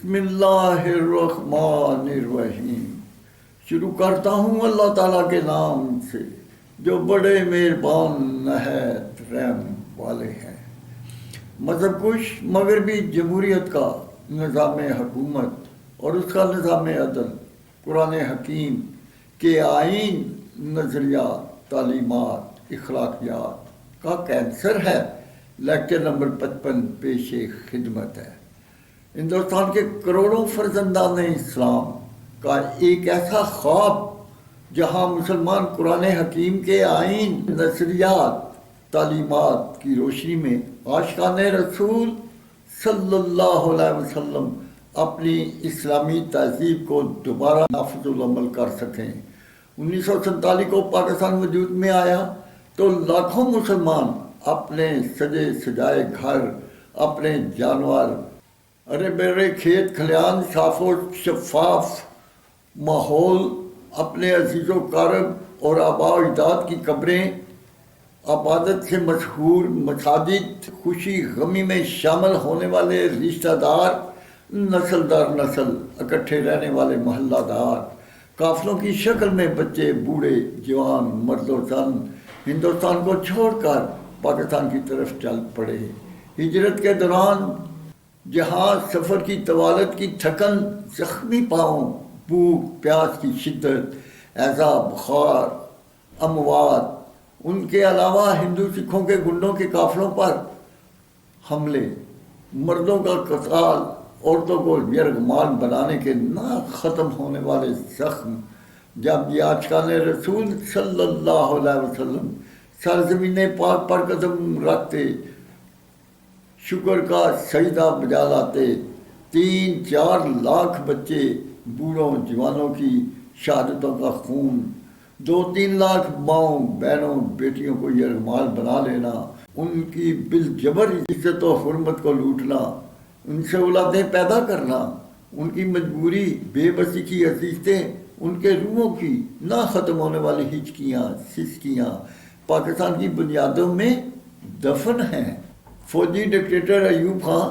بسم اللہ الرحمن الرحیم۔ شروع کرتا ہوں اللہ تعالیٰ کے نام سے جو بڑے مہربان نہایت رحم والے ہیں۔ مذہب کش مغربی جمہوریت کا نظام حکومت اور اس کا نظام عدل قرآن حکیم کے آئین، نظریات، تعلیمات، اخلاقیات کا کینسر ہے۔ لیکچر نمبر 55 پیش خدمت ہے۔ ہندوستان کے کروڑوں فرزندان اسلام کا ایک ایسا خواب جہاں مسلمان قرآن حکیم کے آئین، نظریات، تعلیمات کی روشنی میں عاشقان رسول صلی اللہ علیہ وسلم اپنی اسلامی تہذیب کو دوبارہ نافذ العمل کر سکیں۔ 1947 کو پاکستان وجود میں آیا تو لاکھوں مسلمان اپنے سجے سجائے گھر، اپنے جانور، ارے میرے کھیت کھلیان، صاف و شفاف ماحول، اپنے عزیز و قارب اور آباء و اجداد کی قبریں، عبادت سے مشہور مساجد، خوشی غمی میں شامل ہونے والے رشتہ دار، نسل در نسل اکٹھے رہنے والے محلہ دار، قافلوں کی شکل میں بچے، بوڑھے، جوان، مرد و زن ہندوستان کو چھوڑ کر پاکستان کی طرف چل پڑے۔ ہجرت کے دوران جہاں سفر کی طوالت کی تھکن، زخمی پاؤں، بھوک پیاس کی شدت، ایذا، بخار، اموات، ان کے علاوہ ہندو سکھوں کے گنڈوں کے قافلوں پر حملے، مردوں کا قتال، عورتوں کو یرغمال بنانے کے نہ ختم ہونے والے زخم، جب یہ عاشقان رسول صلی اللہ علیہ وسلم سرزمین پاک پر قدم رکھتے، شکر کا سجدہ بجا لاتے، 3-4 لاکھ بچے، بوڑھوں جوانوں کی شہادتوں کا خون، 2-3 لاکھ ماؤں بہنوں بیٹیوں کو یرغمال بنا لینا، ان کی بالجبر عزت و حرمت کو لوٹنا، ان سے اولادیں پیدا کرنا، ان کی مجبوری، بے بسی کی عزیزتیں، ان کے روحوں کی نہ ختم ہونے والی ہچکیاں، سسکیاں پاکستان کی بنیادوں میں دفن ہیں۔ فوجی ڈکٹیٹر ایوب خان،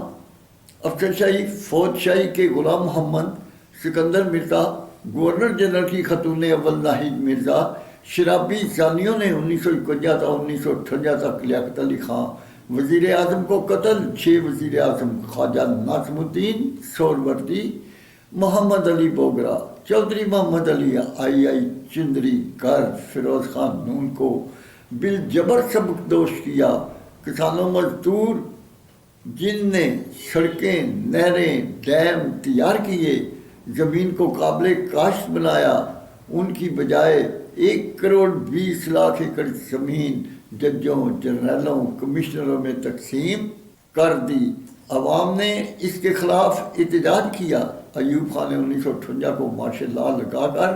افسر شاہی فوج شاہی کے غلام محمد، سکندر مرزا، گورنر جنرل کی خاتون اول ناہید مرزا، شرابی زانیوں نے 1951 تا 1958 تک لیاقت علی خان وزیر اعظم کو قتل، 6 وزیر اعظم خواجہ ناظم الدین سہروردی، محمد علی بوگرا، چودھری محمد علی آئی چندری گر، فیروز خان نون کو بالجبر سبکدوش کیا۔ کسانوں مزدور جن نے سڑکیں، نہریں، ڈیم تیار کیے، زمین کو قابل کاشت بنایا، ان کی بجائے 1,20,00,000 ایکڑ زمین ججوں، جنرلوں، کمشنروں میں تقسیم کر دی۔ عوام نے اس کے خلاف احتجاج کیا۔ ایوب خان نے 1958 کو مارشل لا لگا کر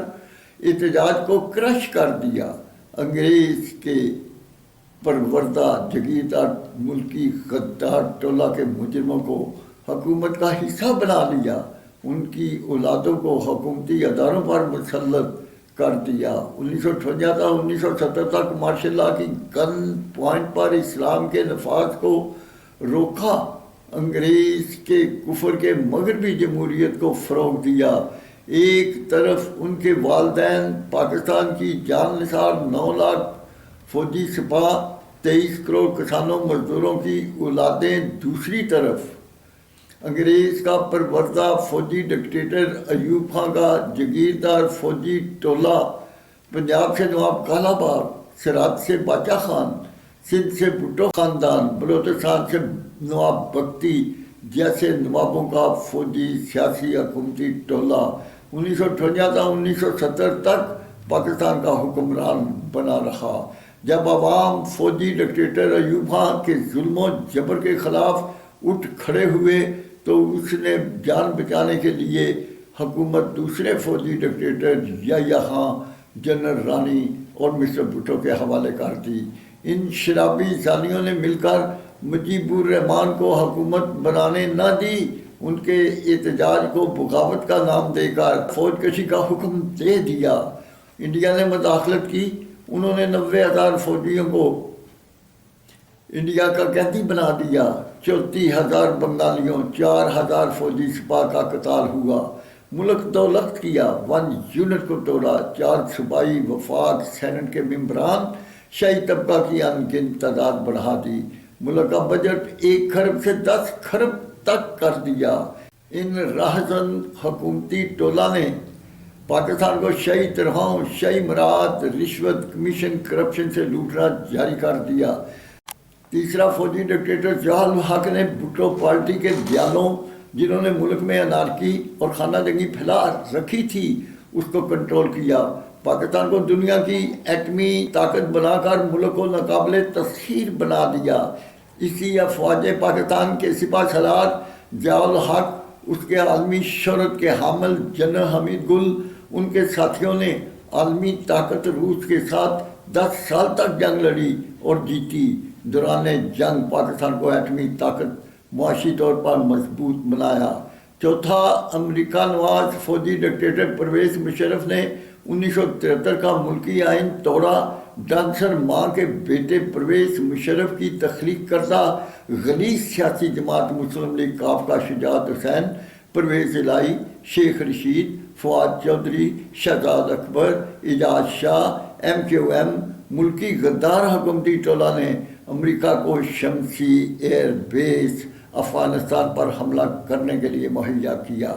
احتجاج کو کرش کر دیا۔ انگریز کے پروردہ جگیردار ملکی غدار ٹولہ کے مجرموں کو حکومت کا حصہ بنا لیا، ان کی اولادوں کو حکومتی اداروں پر مسلط کر دیا۔ 1958 تا 1970 تک مارشل لا کی گن پوائنٹ پر اسلام کے نفاذ کو روکا، انگریز کے کفر کے مغربی جمہوریت کو فروغ دیا۔ ایک طرف ان کے والدین پاکستان کی جان نثار 9 لاکھ فوجی سپاہ، 23 کروڑ کسانوں مزدوروں کی اولادیں، دوسری طرف انگریز کا پروردہ فوجی ڈکٹیٹر ایوب خان کا جگیردار فوجی ٹولہ، پنجاب سے نواب کالا باغ، سرحد سے باچا خان، سندھ سے بھٹو خاندان، بلوچستان سے نواب بگٹی جیسے نوابوں کا فوجی سیاسی حکومتی ٹولہ 1958 تا 1970 تک پاکستان کا حکمران بنا رہا۔ جب عوام فوجی ڈکٹیٹر ایوب خان کے ظلم و جبر کے خلاف اٹھ کھڑے ہوئے تو اس نے جان بچانے کے لیے حکومت دوسرے فوجی ڈکٹیٹر یحییٰ خان، جنرل رانی اور مسٹر بھٹو کے حوالے کر دی۔ ان شرابی زانیوں نے مل کر مجیب الرحمان کو حکومت بنانے نہ دی، ان کے احتجاج کو بغاوت کا نام دے کر فوج کشی کا حکم دے دیا۔ انڈیا نے مداخلت کی، انہوں نے 90,000 فوجیوں کو انڈیا کا قیدی بنا دیا، 34,000 بنگالیوں، 4,000 فوجی سپاہ کا قتال ہوا، ملک دولت کیا، 1 یونٹ کو توڑا، 4 صوبائی وفاق سینٹ کے ممبران، شاہی طبقہ کی ان گنت تعداد بڑھا دی، ملک کا بجٹ 1 کھرب سے 10 کھرب تک کر دیا۔ ان راہزن حکومتی ٹولہ نے پاکستان کو شاہی تنخواہوں، شاہی مراد، رشوت، کمیشن، کرپشن سے لوٹنا جاری کر دیا۔ تیسرا، فوجی ڈکٹیٹر ضیاء الحق نے بھٹو پارٹی کے دیالوں، جنہوں نے ملک میں انارکی اور خانہ جنگی پھیلا رکھی تھی، اس کو کنٹرول کیا، پاکستان کو دنیا کی ایٹمی طاقت بنا کر ملک کو ناقابل تسخیر بنا دیا۔ اسی افواج پاکستان کے سپاہ سالار ضیاء الحق، اس کے عالمی شہرت کے حامل جنرل حمید گل، ان کے ساتھیوں نے عالمی طاقت روس کے ساتھ 10 سال تک جنگ لڑی اور جیتی۔ دوران جنگ پاکستان کو ایٹمی طاقت معاشی طور پر مضبوط بنایا۔ چوتھا، امریکہ نواز فوجی ڈکٹیٹر پرویز مشرف نے 1973 کا ملکی آئین توڑا۔ ڈانسر ماں کے بیٹے پرویز مشرف کی تخلیق کردہ غلیظ سیاسی جماعت مسلم لیگ کاف کا شجاعت حسین، پرویز الہی، شیخ رشید، فواد چودھری، شہزاد اکبر، اعجاز شاہ، MQM ملکی غدار حکومتی ٹولہ نے امریکہ کو شمسی ایئر بیس افغانستان پر حملہ کرنے کے لیے مہیا کیا۔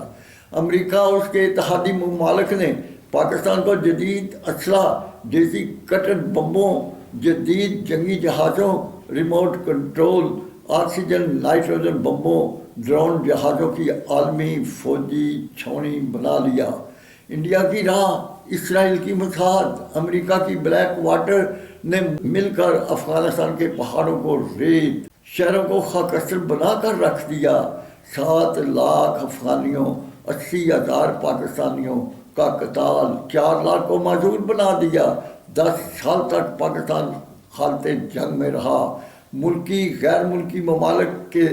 امریکہ اور اس کے اتحادی ممالک نے پاکستان کو جدید اسلحہ جیسی کٹر بمبوں، جدید جنگی جہازوں، ریموٹ کنٹرول آکسیجن نائٹروجن بمبوں، ڈرون جہازوں کی عالمی فوجی چھاؤنی بنا لیا۔ انڈیا کی راہ، اسرائیل کی مساعد، امریکہ کی بلیک واٹر نے مل کر افغانستان کے پہاڑوں کو ریت، شہروں کو خاکستر بنا کر رکھ دیا۔ 7 لاکھ افغانیوں، 80,000 پاکستانیوں کا قتال، 4 لاکھ کو معذور بنا دیا۔ 10 سال تک پاکستان حالت جنگ میں رہا۔ ملکی غیر ملکی ممالک کے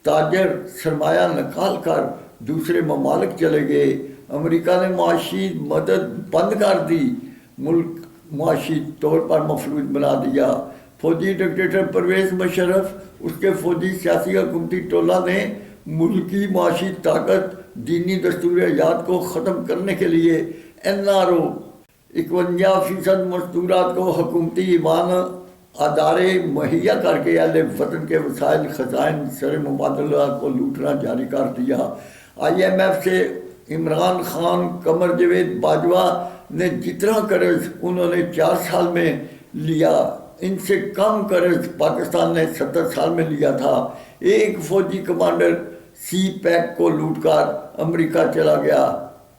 تاجر سرمایہ نکال کر دوسرے ممالک چلے گئے۔ امریکہ نے معاشی مدد بند کر دی، ملک معاشی طور پر مفلوج بنا دیا۔ فوجی ڈکٹیٹر پرویز مشرف، اس کے فوجی سیاسی حکومتی ٹولہ نے ملکی معاشی طاقت، دینی دستور حیات کو ختم کرنے کے لیے NRO 51% مستورات کو حکومتی ایوان ادارے مہیا کر کے اہل وطن کے وسائل، خزائن، سر مبادلہ کو لوٹنا جاری کر دیا۔ IMF سے عمران خان، قمر جاوید باجوہ نے جتنا قرض انہوں نے 4 سال میں لیا، ان سے کم قرض پاکستان نے 70 سال میں لیا تھا۔ ایک فوجی کمانڈر سی پیک کو لوٹ کر امریکہ چلا گیا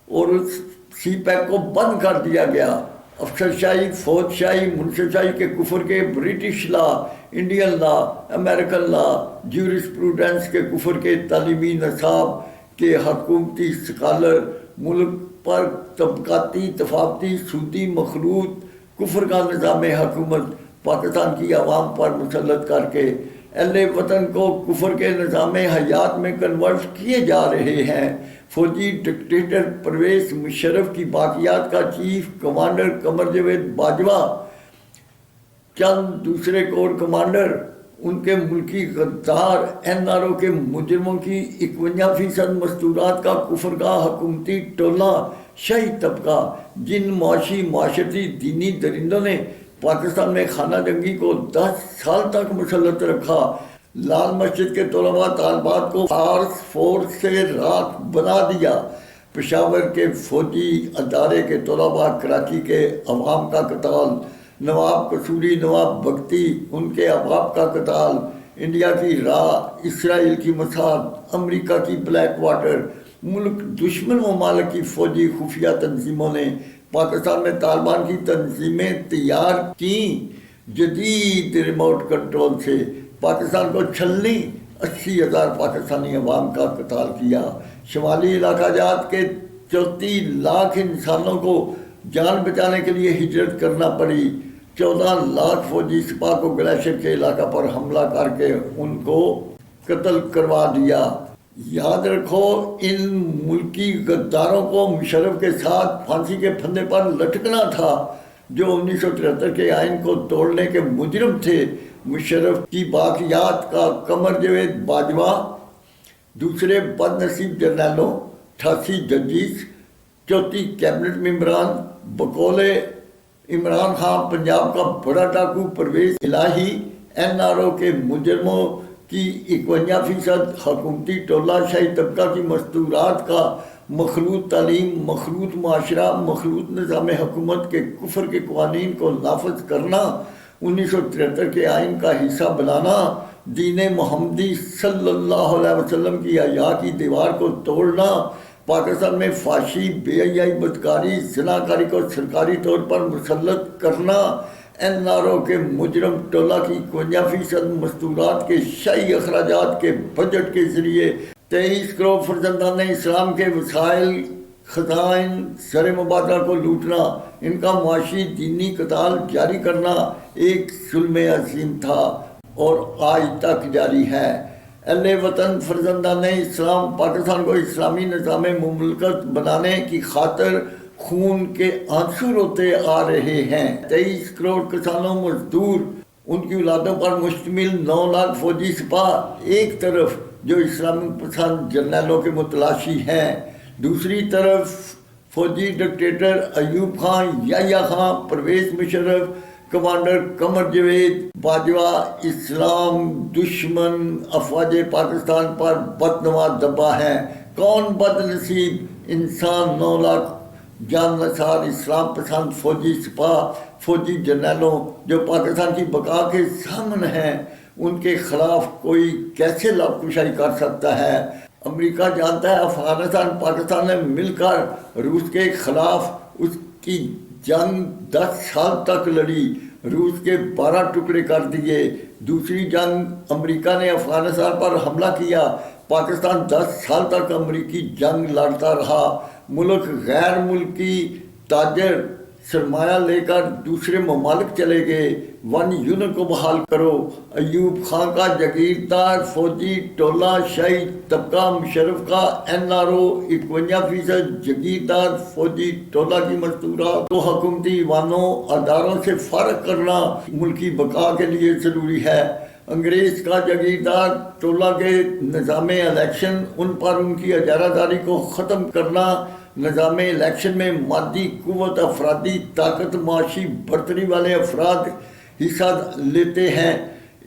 اور اس سی پیک کو بند کر دیا گیا۔ افسر شاہی، فوج شاہی، منصب شاہی کے کفر کے British law, Indian law, American لا، جیورسپروڈنس کے کفر کے تعلیمی نصاب کے حکومتی سکالر، ملک پر طبقاتی تفاوتی سودی مخلوط کفر کا نظام حکومت پاکستان کی عوام پر مسلط کر کے اہل وطن کو کفر کے نظام حیات میں کنورٹ کیے جا رہے ہیں۔ فوجی ڈکٹیٹر پرویز مشرف کی باقیات کا چیف کمانڈر قمر جاوید باجوہ، چند دوسرے کور کمانڈر، ان کے ملکی غدار NRO کے مجرموں کی 51% مستورات کا کفر کا حکومتی ٹولہ، شاہی طبقہ، جن معاشی، معاشرتی، دینی درندوں نے پاکستان میں خانہ جنگی کو 10 سال تک مسلط رکھا۔ لال مسجد کے طلباء طالبات کو فورس سے راکھ بنا دیا۔ پشاور کے فوجی ادارے کے طلباء، کراچی کے عوام کا قتال، نواب قصوری، نواب بگٹی، ان کے احباب کا قتال، انڈیا کی راہ، اسرائیل کی مساعد، امریکہ کی بلیک واٹر، ملک دشمن ممالک کی فوجی خفیہ تنظیموں نے پاکستان میں طالبان کی تنظیمیں تیار کیں۔ جدید ریموٹ کنٹرول سے پاکستان کو چھلنی، 80,000 پاکستانی عوام کا قتال کیا۔ شمالی علاقہ جات کے 34 لاکھ انسانوں کو جان بچانے کے لیے ہجرت کرنا پڑی۔ 14 لاکھ فوجی سپاہ کو گلیشیر کے علاقہ پر حملہ کر کے ان کو قتل کروا دیا۔ یاد رکھو، ان ملکی غداروں کو مشرف کے ساتھ پھانسی کے پھندے پر لٹکنا تھا، جو 1973 کے آئین کو توڑنے کے مجرم تھے، مشرف کی باقیات کا قمر جاوید باجوہ، دوسرے بد نصیب جرنیلوں 88 ججز، 34 کیبنٹ ممبران، بقول عمران خان پنجاب کا بڑا ڈاکو پرویز الہی، NRO کے مجرموں کی 51% حکومتی ٹولہ شاہی طبقہ کی مستورات کا مخلوط تعلیم، مخلوط معاشرہ، مخلوط نظام حکومت کے کفر کے قوانین کو نافذ کرنا، 1973 کے آئین کا حصہ بنانا، دین محمدی صلی اللہ علیہ وسلم کی حیا کی دیوار کو توڑنا، پاکستان میں فحاشی، بے حیائی، بدکاری، زناکاری کو سرکاری طور پر مسلط کرنا، NRO کے مجرم ٹولہ کی 51% مستورات کے شاہی اخراجات کے بجٹ کے ذریعے 23 کروڑ فرزندان اسلام کے وسائل، خزائن، زر مبادلہ کو لوٹنا، ان کا معاشی دینی قتال جاری کرنا ایک ظلم عظیم تھا اور آج تک جاری ہے۔ اہل وطن فرزندان اسلام پاکستان کو اسلامی نظام مملکت بنانے کی خاطر خون کے آنسو روتے آ رہے ہیں۔ 23 کروڑ کسانوں، مزدور، ان کی اولادوں پر مشتمل 9 لاکھ فوجی سپاہ ایک طرف جو اسلامی پسند جرنیلوں کے متلاشی ہیں، دوسری طرف فوجی ڈکٹیٹر ایوب خان، یحییٰ خان، پرویز مشرف، کمانڈر قمر جاوید باجوہ اسلام دشمن افواج پاکستان پر بدنما دبا ہے۔ کون بد نصیب انسان 9 لاکھ جان نثار اسلام پسند فوجی سپاہ، فوجی جرنیلوں جو پاکستان کی بقا کے ضامن ہیں، ان کے خلاف کوئی کیسے لب کشائی کر سکتا ہے؟ امریکہ جانتا ہے افغانستان پاکستان نے مل کر روس کے خلاف اس کی جنگ 10 سال تک لڑی، روس کے 12 ٹکڑے کر دیے۔ دوسری جنگ امریکہ نے افغانستان پر حملہ کیا، پاکستان 10 سال تک امریکی جنگ لڑتا رہا۔ ملک غیر ملکی تاجر سرمایہ لے کر دوسرے ممالک چلے گئے، 1 یونٹ کو بحال کرو۔ ایوب خان کا جاگیردار فوجی ٹولہ شاہی طبقہ، مشرف کا NRO 51% جاگیردار فوجی ٹولہ کی مستورات کو حکومتی ایوانوں اداروں سے فارغ کرنا ملکی بقا کے لیے ضروری ہے۔ انگریز کا جاگیردار ٹولہ کے نظام الیکشن، ان پر ان کی اجارہ داری کو ختم کرنا، نظام الیکشن میں مادی قوت، افرادی طاقت، معاشی برتری والے افراد حصہ لیتے ہیں۔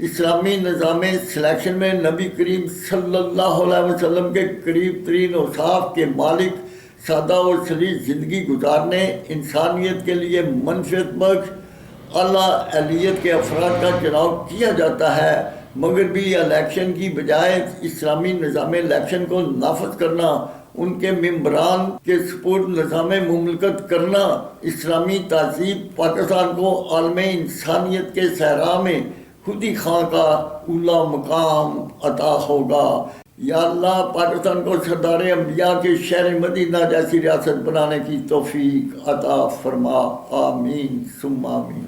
اسلامی نظام سلیکشن میں نبی کریم صلی اللہ علیہ وسلم کے قریب ترین اوصاف کے مالک، سادہ اور سلیس زندگی گزارنے، انسانیت کے لیے منفعت بخش اعلیٰ اہلیت کے افراد کا چناؤ کیا جاتا ہے، مگر بھی الیکشن کی بجائے اسلامی نظام الیکشن کو نافذ کرنا، ان کے ممبران کے سپرد نظام مملکت کرنا، اسلامی تہذیب پاکستان کو عالم انسانیت کے صحرا میں خودی خواہ کا اولا مقام عطا ہوگا۔ یا اللہ پاکستان کو سردار انبیاء کے شہر مدینہ جیسی ریاست بنانے کی توفیق عطا فرما، آمین ثم آمین۔